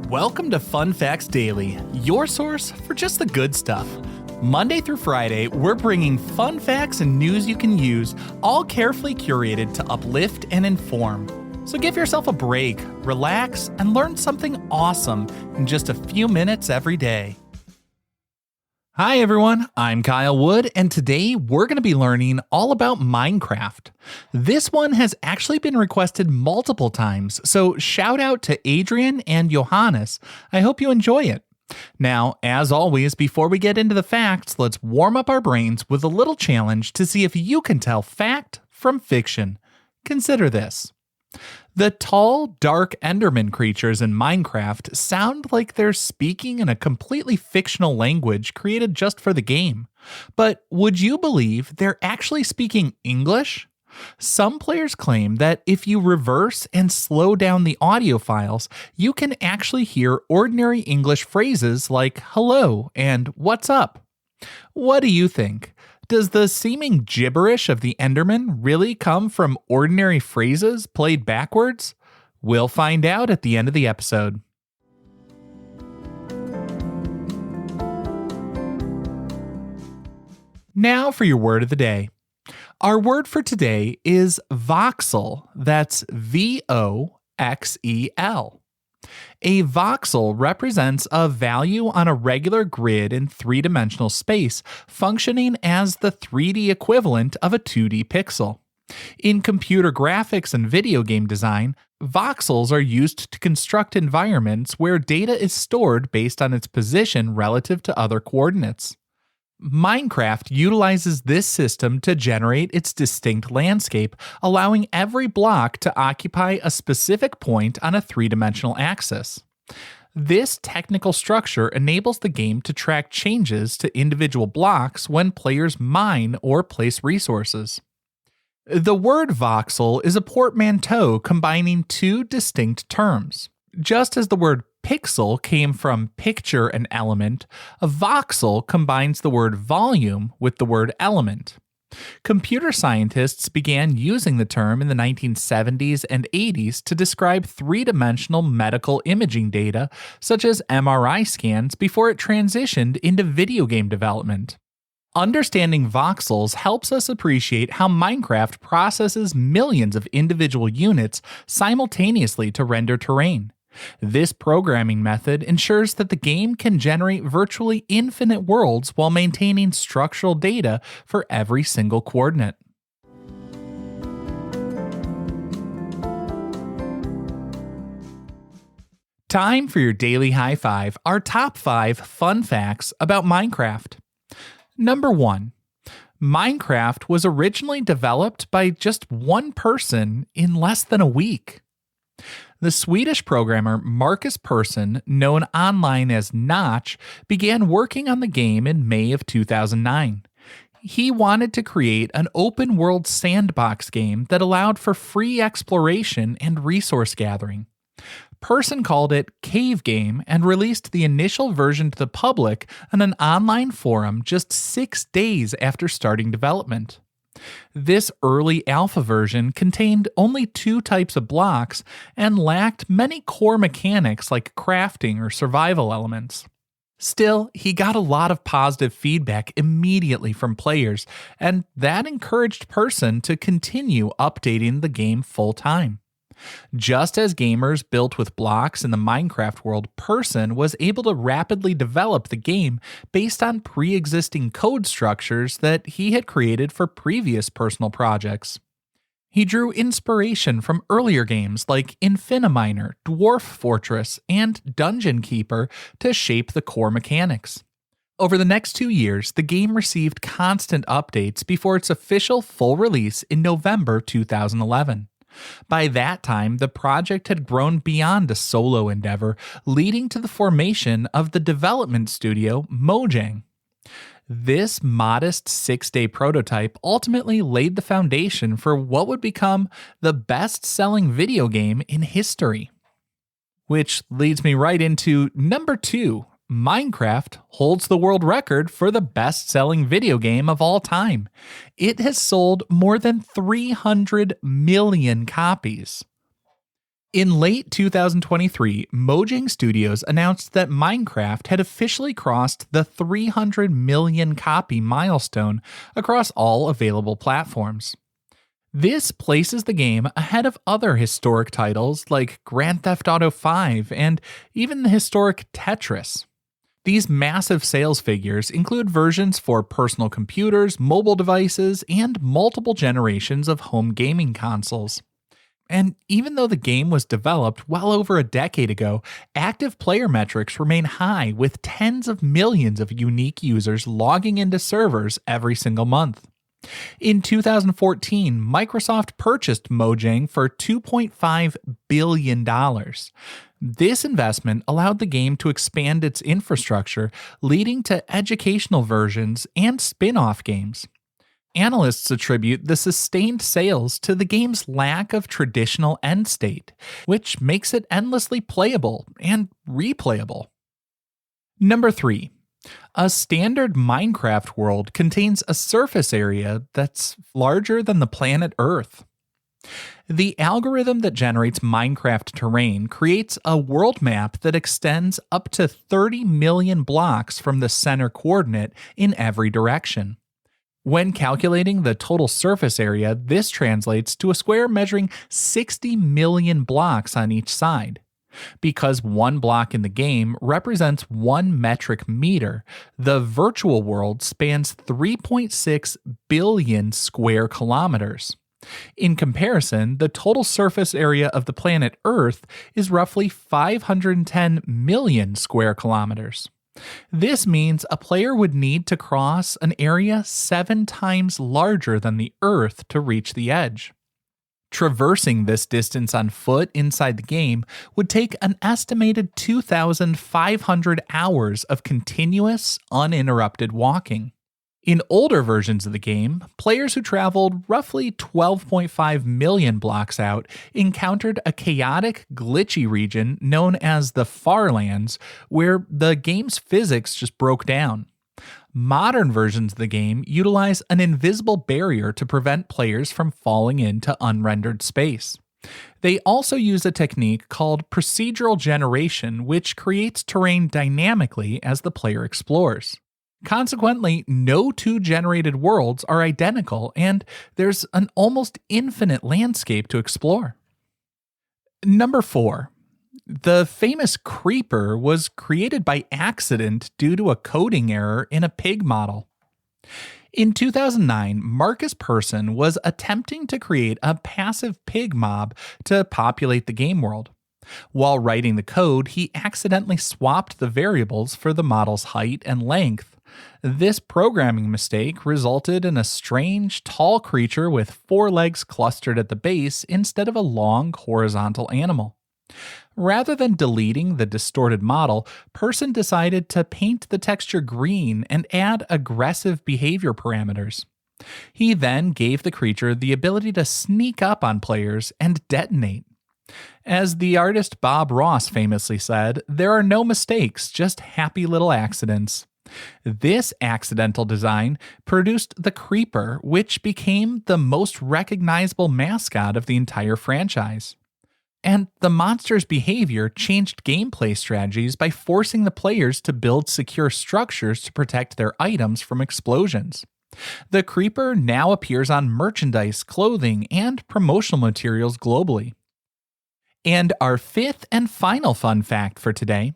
Welcome to Fun Facts Daily, your source for just the good stuff. Monday through Friday, we're bringing fun facts and news you can use, all carefully curated to uplift and inform. So give yourself a break, relax, and learn something awesome in just a few minutes every day. Hi everyone, I'm Kyle Wood, and today we're going to be learning all about Minecraft. This one has actually been requested multiple times, so shout out to Adrian and Johannes. I hope you enjoy it. Now, as always, before we get into the facts, let's warm up our brains with a little challenge to see if you can tell fact from fiction. Consider this. The tall, dark Enderman creatures in Minecraft sound like they're speaking in a completely fictional language created just for the game. But would you believe they're actually speaking English? Some players claim that if you reverse and slow down the audio files, you can actually hear ordinary English phrases like hello and what's up. What do you think? Does the seeming gibberish of the Enderman really come from ordinary phrases played backwards? We'll find out at the end of the episode. Now for your word of the day. Our word for today is voxel. That's V-O-X-E-L. A voxel represents a value on a regular grid in three-dimensional space, functioning as the 3D equivalent of a 2D pixel. In computer graphics and video game design, voxels are used to construct environments where data is stored based on its position relative to other coordinates. Minecraft utilizes this system to generate its distinct landscape, allowing every block to occupy a specific point on a three-dimensional axis. This technical structure enables the game to track changes to individual blocks when players mine or place resources. The word voxel is a portmanteau combining two distinct terms. Just as the word pixel came from picture and element, a voxel combines the word volume with the word element. Computer scientists began using the term in the 1970s and 80s to describe three-dimensional medical imaging data, such as MRI scans, before it transitioned into video game development. Understanding voxels helps us appreciate how Minecraft processes millions of individual units simultaneously to render terrain. This programming method ensures that the game can generate virtually infinite worlds while maintaining structural data for every single coordinate. Time for your daily high five, our top 5 fun facts about Minecraft. Number 1. Minecraft was originally developed by just one person in less than a week. The Swedish programmer Markus Persson, known online as Notch, began working on the game in May of 2009. He wanted to create an open-world sandbox game that allowed for free exploration and resource gathering. Persson called it Cave Game and released the initial version to the public on an online forum just 6 days after starting development. This early alpha version contained only 2 types of blocks and lacked many core mechanics like crafting or survival elements. Still, he got a lot of positive feedback immediately from players, and that encouraged Persson to continue updating the game full-time. Just as gamers built with blocks in the Minecraft world, Persson was able to rapidly develop the game based on pre-existing code structures that he had created for previous personal projects. He drew inspiration from earlier games like Infiniminer, Dwarf Fortress, and Dungeon Keeper to shape the core mechanics. Over the next 2 years, the game received constant updates before its official full release in November 2011. By that time, the project had grown beyond a solo endeavor, leading to the formation of the development studio Mojang. This modest 6-day prototype ultimately laid the foundation for what would become the best-selling video game in history. Which leads me right into number 2. Minecraft holds the world record for the best-selling video game of all time. It has sold more than 300 million copies. In late 2023, Mojang Studios announced that Minecraft had officially crossed the 300 million copy milestone across all available platforms. This places the game ahead of other historic titles like Grand Theft Auto 5 and even the historic Tetris. These massive sales figures include versions for personal computers, mobile devices, and multiple generations of home gaming consoles. And even though the game was developed well over a decade ago, active player metrics remain high with tens of millions of unique users logging into servers every single month. In 2014, Microsoft purchased Mojang for $2.5 billion. This investment allowed the game to expand its infrastructure, leading to educational versions and spin-off games. Analysts attribute the sustained sales to the game's lack of traditional end state, which makes it endlessly playable and replayable. Number 3. A standard Minecraft world contains a surface area that's larger than the planet Earth. The algorithm that generates Minecraft terrain creates a world map that extends up to 30 million blocks from the center coordinate in every direction. When calculating the total surface area, this translates to a square measuring 60 million blocks on each side. Because one block in the game represents 1 metric meter, the virtual world spans 3.6 billion square kilometers. In comparison, the total surface area of the planet Earth is roughly 510 million square kilometers. This means a player would need to cross an area 7 times larger than the Earth to reach the edge. Traversing this distance on foot inside the game would take an estimated 2,500 hours of continuous, uninterrupted walking. In older versions of the game, players who traveled roughly 12.5 million blocks out encountered a chaotic, glitchy region known as the Farlands, where the game's physics just broke down. Modern versions of the game utilize an invisible barrier to prevent players from falling into unrendered space. They also use a technique called procedural generation, which creates terrain dynamically as the player explores. Consequently, no two generated worlds are identical, and there's an almost infinite landscape to explore. Number 4. The famous creeper was created by accident due to a coding error in a pig model. In 2009, Markus Persson was attempting to create a passive pig mob to populate the game world. While writing the code, he accidentally swapped the variables for the model's height and length. This programming mistake resulted in a strange, tall creature with 4 legs clustered at the base instead of a long, horizontal animal. Rather than deleting the distorted model, Persson decided to paint the texture green and add aggressive behavior parameters. He then gave the creature the ability to sneak up on players and detonate. As the artist Bob Ross famously said, "There are no mistakes, just happy little accidents." This accidental design produced the Creeper, which became the most recognizable mascot of the entire franchise. And the monster's behavior changed gameplay strategies by forcing the players to build secure structures to protect their items from explosions. The Creeper now appears on merchandise, clothing, and promotional materials globally. And our 5th and final fun fact for today: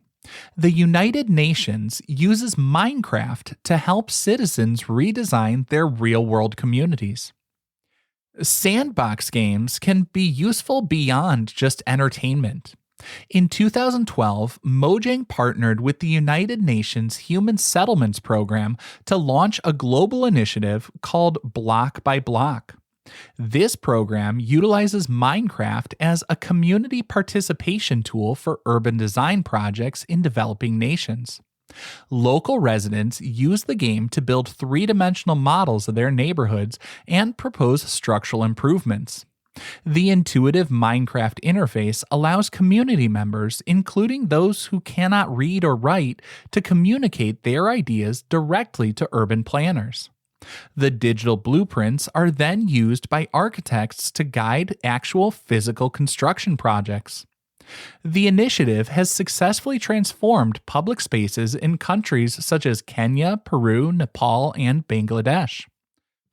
the United Nations uses Minecraft to help citizens redesign their real-world communities. Sandbox games can be useful beyond just entertainment. In 2012, Mojang partnered with the United Nations Human Settlements Program to launch a global initiative called Block by Block. This program utilizes Minecraft as a community participation tool for urban design projects in developing nations. Local residents use the game to build 3-dimensional models of their neighborhoods and propose structural improvements. The intuitive Minecraft interface allows community members, including those who cannot read or write, to communicate their ideas directly to urban planners. The digital blueprints are then used by architects to guide actual physical construction projects. The initiative has successfully transformed public spaces in countries such as Kenya, Peru, Nepal, and Bangladesh.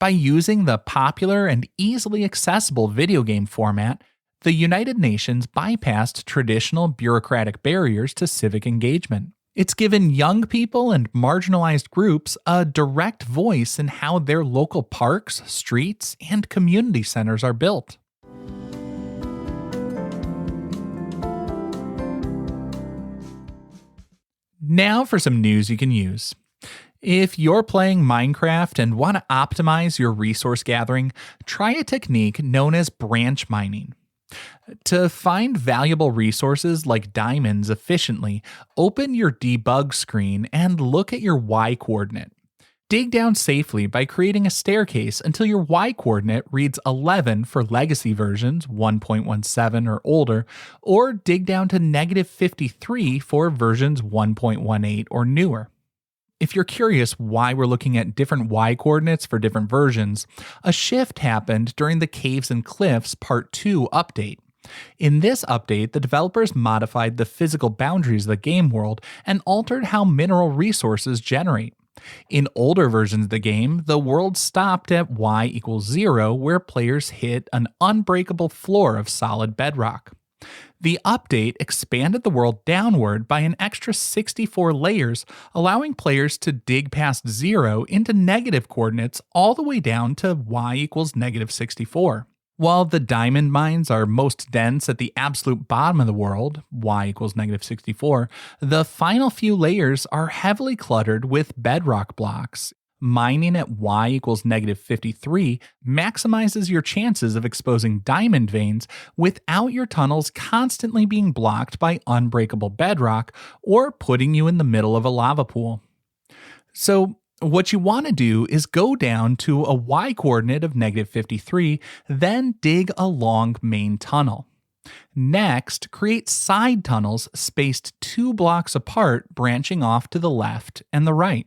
By using the popular and easily accessible video game format, the United Nations bypassed traditional bureaucratic barriers to civic engagement. It's given young people and marginalized groups a direct voice in how their local parks, streets, and community centers are built. Now for some news you can use. If you're playing Minecraft and want to optimize your resource gathering, try a technique known as branch mining. To find valuable resources like diamonds efficiently, open your debug screen and look at your Y coordinate. Dig down safely by creating a staircase until your Y coordinate reads 11 for legacy versions 1.17 or older, or dig down to -53 for versions 1.18 or newer. If you're curious why we're looking at different Y coordinates for different versions, a shift happened during the Caves and Cliffs Part 2 update. In this update, the developers modified the physical boundaries of the game world and altered how mineral resources generate. In older versions of the game, the world stopped at y = 0, where players hit an unbreakable floor of solid bedrock. The update expanded the world downward by an extra 64 layers, allowing players to dig past 0 into negative coordinates all the way down to y = -64. While the diamond mines are most dense at the absolute bottom of the world, y = -64, the final few layers are heavily cluttered with bedrock blocks. Mining at y = -53 maximizes your chances of exposing diamond veins without your tunnels constantly being blocked by unbreakable bedrock or putting you in the middle of a lava pool. So, what you want to do is go down to a y coordinate of -53, then dig a long main tunnel. Next, create side tunnels spaced 2 blocks apart, branching off to the left and the right.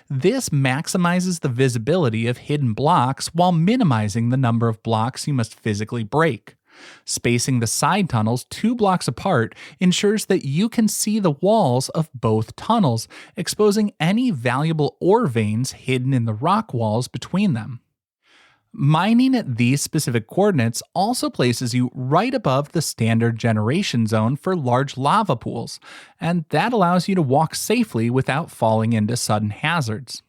This maximizes the visibility of hidden blocks while minimizing the number of blocks you must physically break. Spacing the side tunnels 2 blocks apart ensures that you can see the walls of both tunnels, exposing any valuable ore veins hidden in the rock walls between them. Mining at these specific coordinates also places you right above the standard generation zone for large lava pools, and that allows you to walk safely without falling into sudden hazards.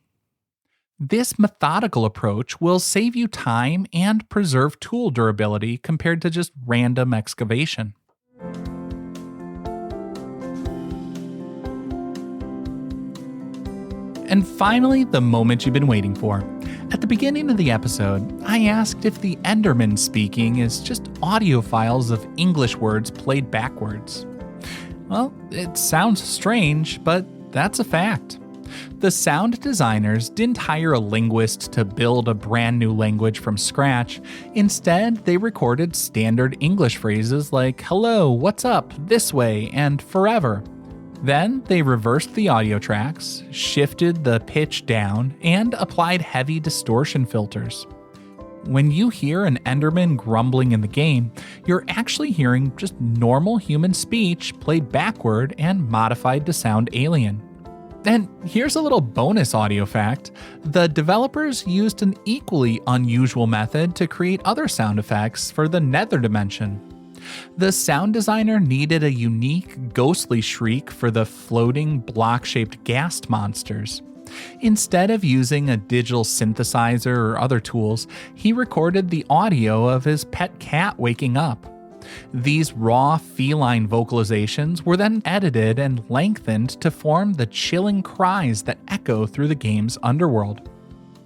This methodical approach will save you time and preserve tool durability compared to just random excavation. And finally, the moment you've been waiting for. At the beginning of the episode, I asked if the Enderman speaking is just audio files of English words played backwards. Well, it sounds strange, but that's a fact. The sound designers didn't hire a linguist to build a brand new language from scratch. Instead, they recorded standard English phrases like hello, what's up, this way, and forever. Then they reversed the audio tracks, shifted the pitch down, and applied heavy distortion filters. When you hear an Enderman grumbling in the game, you're actually hearing just normal human speech played backward and modified to sound alien. And here's a little bonus audio fact. The developers used an equally unusual method to create other sound effects for the nether dimension. The sound designer needed a unique, ghostly shriek for the floating, block-shaped ghast monsters. Instead of using a digital synthesizer or other tools, he recorded the audio of his pet cat waking up. These raw, feline vocalizations were then edited and lengthened to form the chilling cries that echo through the game's underworld.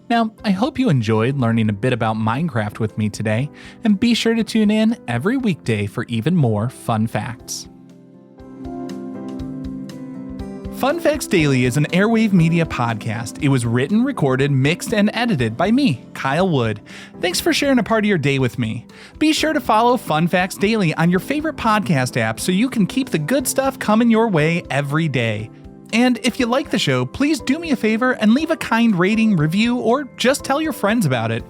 Now, I hope you enjoyed learning a bit about Minecraft with me today, and be sure to tune in every weekday for even more fun facts. Fun Facts Daily is an Airwave Media podcast. It was written, recorded, mixed, and edited by me, Kyle Wood. Thanks for sharing a part of your day with me. Be sure to follow Fun Facts Daily on your favorite podcast app so you can keep the good stuff coming your way every day. And if you like the show, please do me a favor and leave a kind rating, review, or just tell your friends about it.